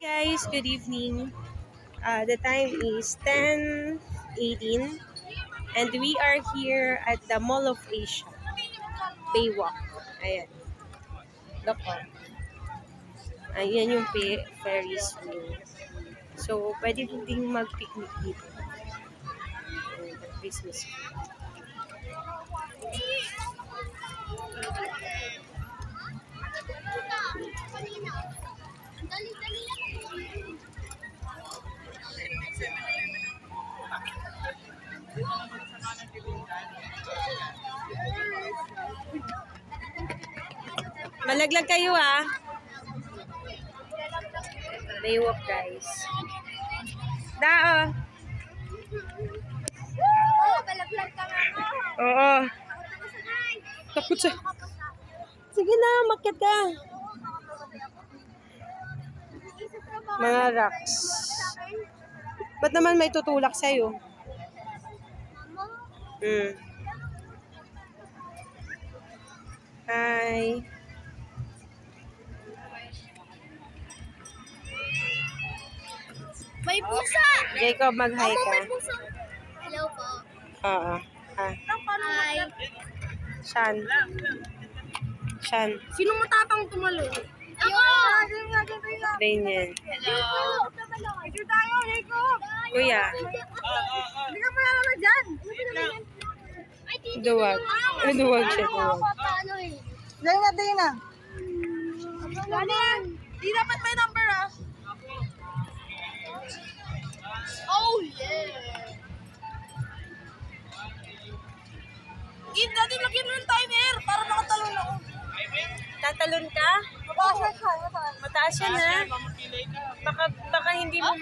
Guys, good evening. The time is 10:18 and we are here at the Mall of Asia, Baywalk. Ayan. Look po. Ayan yung Ferris wheel. So, pwede ding mag-picnic dito. Ayan, Christmas tree. Malaglag kayo Baywalk guys. Dao. Balaglag ka nga mo. Oo. Takot siya. Sige na, makyat ka. Mga rocks. Ba't naman may tutulak sa'yo? Hi. May pusa! Jacob, mag-hi ka. May pusa! Hello po. Oo. Hi. Shan. Shan. Sino matapang tumalo? Ako! Rain yan. Hello! Picture tayo, Jacob! Kuya. Hindi ka pala naman dyan! Duwag. Duwag siya, duwag. Dahil na. Ano yan? Di dapat may number Oh yeah! Dati lagyan mo ng timer para makatalon ako. Tatalon ka? Mataas yan Baka hindi mo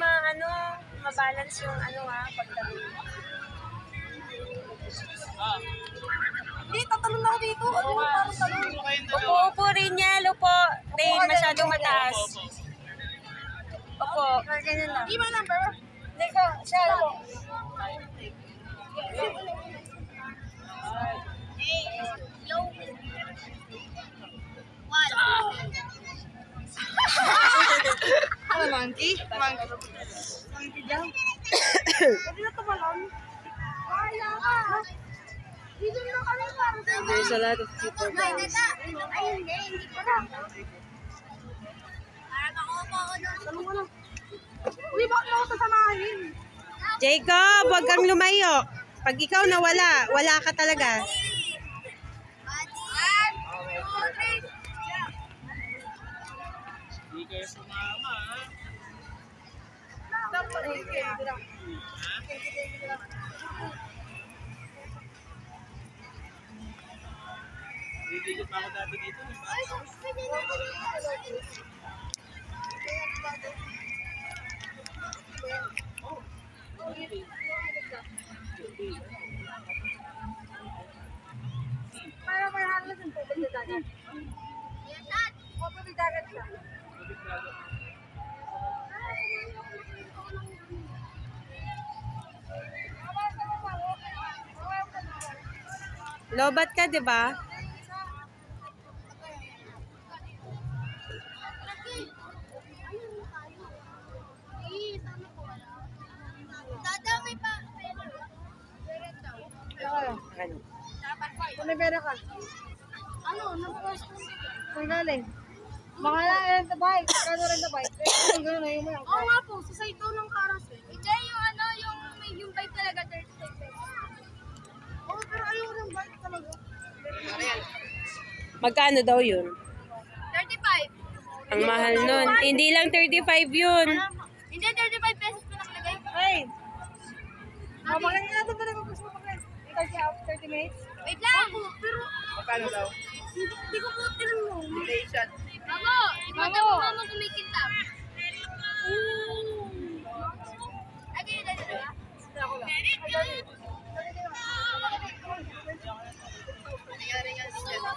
mabalance yung pagtalon. Hindi, tatalon ako dito. Ano yung parang talon? Upo rin niya, lupo. Rain, masyadong mataas. Opo. Ganyan lang. Hindi mo number? Hindi ka, siya ako. Ano, monkey? Monkey dyan? Pwede na tumalon? Kaya ka. Dito na kami para sa There's a lot of people guys. Ay, hindi ko na. Para makuha ako doon. Talong ko lang. Uy, bakit mo ako sasamahin? Jacob, huwag kang lumayo. Pag ikaw nawala, wala ka talaga. Hindi kayo sumama, Didikit pa ako dati dito. Para may hanglas yung tubig na dagat. O, tubig dagat siya. Lobat ka, di ba? Dadamay pa. Ano? Kung may pera ka. Ano? Napakas ko. Kung galing. Baka lang rent the bike. Kano rent the bike? Gano'n na yung mo lang. Oo nga po. Sa site ng carousel. Hindi yung bike talaga 35 pesos. Oo, pero ayaw ng bike talaga. Magkano daw yun? 35. Ang mahal nun. Hindi lang 35 yun. Hindi, 35 pesos pa nakalagay. Hey! Mabagay nga natin talaga gusto mo mag-rent. Ikaw siya, 30 minutes? Wait lang! Pero... Magkano daw? Hindi ko po tinanong. Station. Mamo! Ipata mo mamo kumikita. Ay, ganyan na dito. Hindi ako lang. Ay, dali. Nangyari nga siya.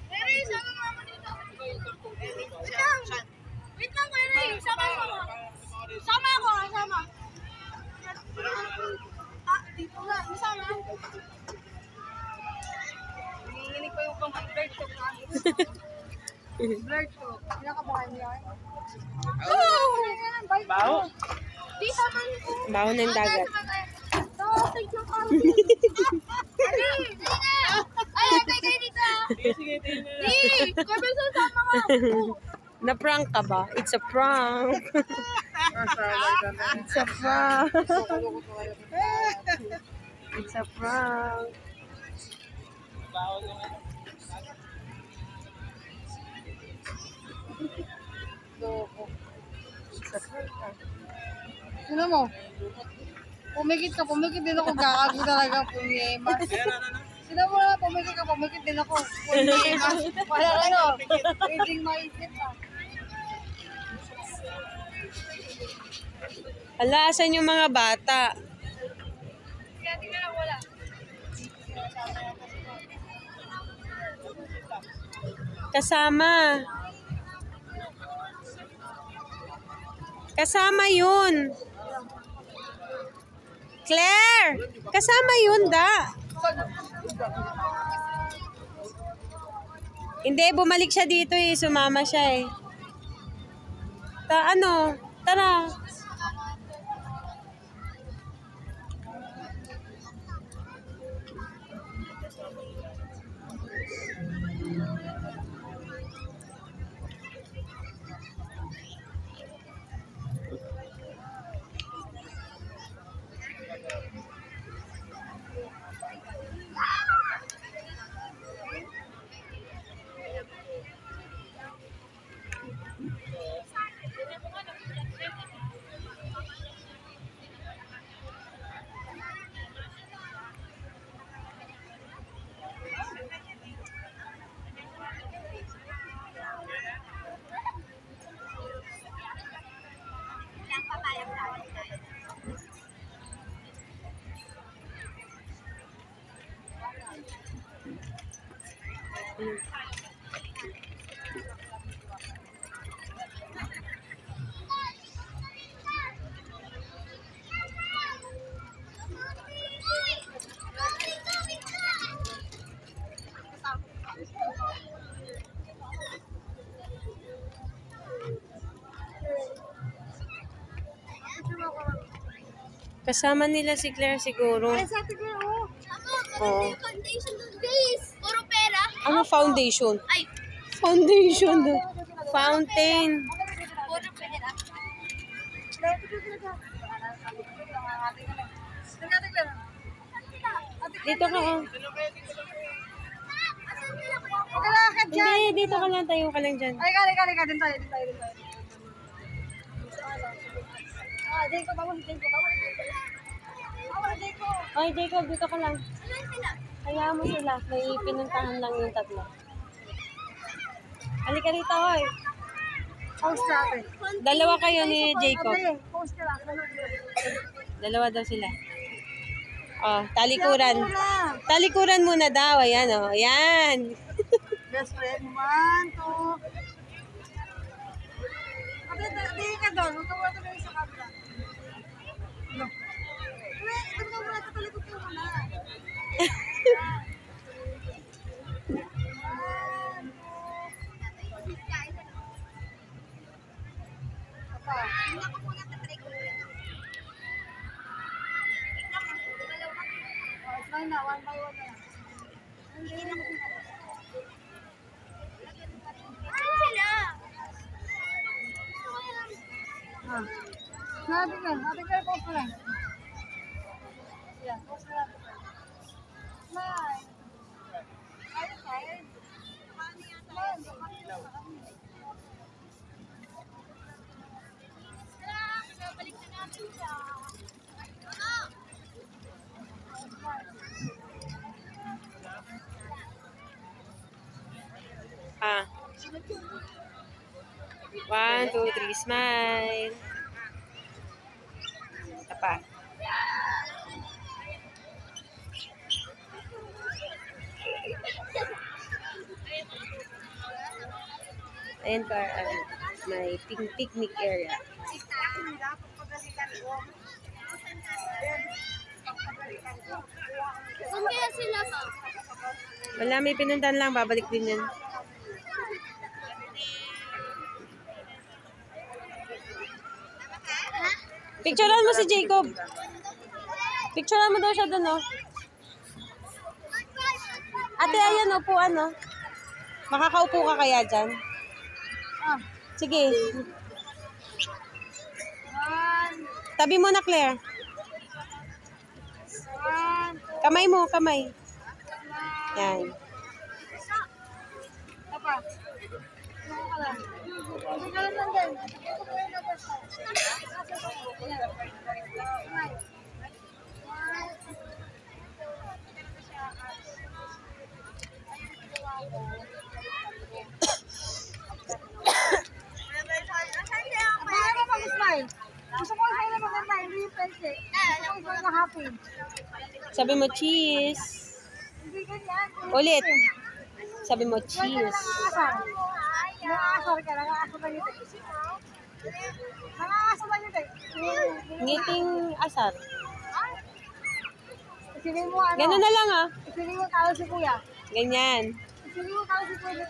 Pero sama mo ako dito. Wait lang! Wait lang, Kuya Ray. Sama mo. Sama ako, sama. Dito nga. Masama. Nanginginig pa yung pang-blurred ko. Blurred ko. Pinakabahan niya. Baho. Di naman po. Baho ng dagat. Take ng kami. Ay, atay kayo dito. Sige, sige, tingnan na. Di, kami sama ka. Na-prank ka ba? It's a prank. It's a prank. It's a prank. Baho ng ano. It's a prank. Sino mo? Pumikit din ako. Gagago talaga. Punyemas. Sino mo na, pumikit din ako. Punyemas. Wala ano. Pwedeng maisip ah. Hala, asan yung mga bata? Kaya tingnan lang wala. Kasama. Kasama yun. Claire! Kasama yun, da. Hindi, bumalik siya dito eh. Sumama siya eh. Tara. Kasama nila si Claire siguro. Ay, sa atin ko, oh. Oo. Foundation doon, guys. Puro pera. Ano foundation? Ay, Foundation. Fountain. puro pera. Dito ka oh. Magalakad dyan. Hindi, dito ka lang. Tayo ka lang dyan. Ay, kali. Din tayo. Ah, Jayco, bangun. Ay, Jacob, dito ka lang. Hayaan mo sila. May pinuntahan lang yung tatlo. Halika rito, hoy. Post natin. Dalawa kayo ni Jacob. Post ka lang. Dalawa daw sila. Oh, talikuran. Talikuran muna daw. Ayan, oh. Ayan. Best friend, 1, 2. Ate, ka doon. Huwag ka muna tuloy sa kabila. No. Wait, huwag ka muna. Tatalikod ka muna. Smile na, 1 by 1 na. Ate ka, post mo lang. Yeah, post mo lang. Smile. Ayos, ayos. Balik na natin siya. Ah. 1, 2, 3, smile. Apa? Ayan ka, may picnic area. Saan kaya sila pa? Wala, may pinuntahan lang. Babalik din yan. Picturean mo si Jacob. Picturean mo daw siya doon, oh. Ate, ayan, upuan, oh. Makakaupo ka kaya dyan? Ah. Sige. 1. Tabi mo na, Claire. 1. Kamay mo, kamay. Yan. Apa? Ano ka lang? Ano ka lang din? Ito po yung nabasa. Ano ba mag-smile? Gusto ko smile na maganda, hindi yung pencil. Gusto ko smile na happy. Sabi mo, cheese. Hindi ganyan. Ulit. Sabi mo, Huwag ka na cheese. nangangasar. Nangangasar ka, nangangasar lang yun. Nangangasar lang yun. Ngiting asar. Isipin mo ano? Ganun na lang, ah. Isipin mo tao si kuya. Ganyan. Isipin mo tao si kuya.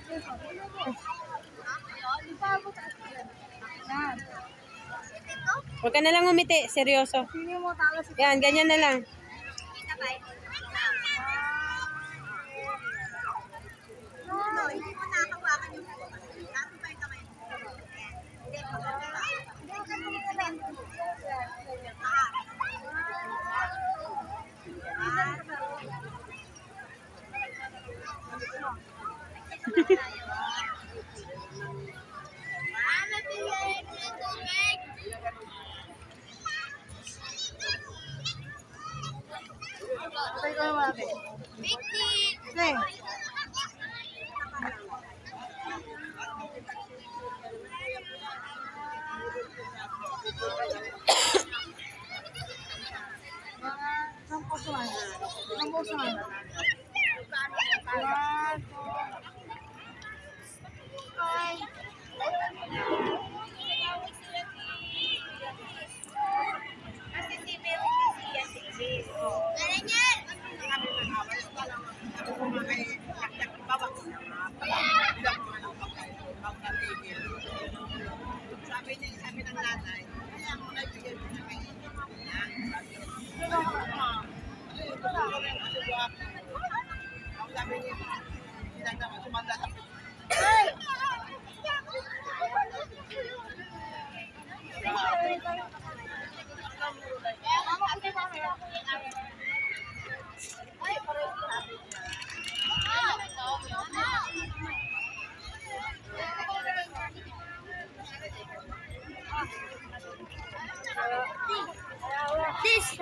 Yan. Huwag ka na lang umiti. Seryoso. Isipin mo tao si kuya. Yan, ganyan na lang. Patay ko naman natin. Okay. Mga 10 puso man. 10 puso man. 1, 2, 5. Sabi ng nanay, kaya mo na bigyan mo na kayo. Ang sabi niya, hindi lang naman sumanda sa This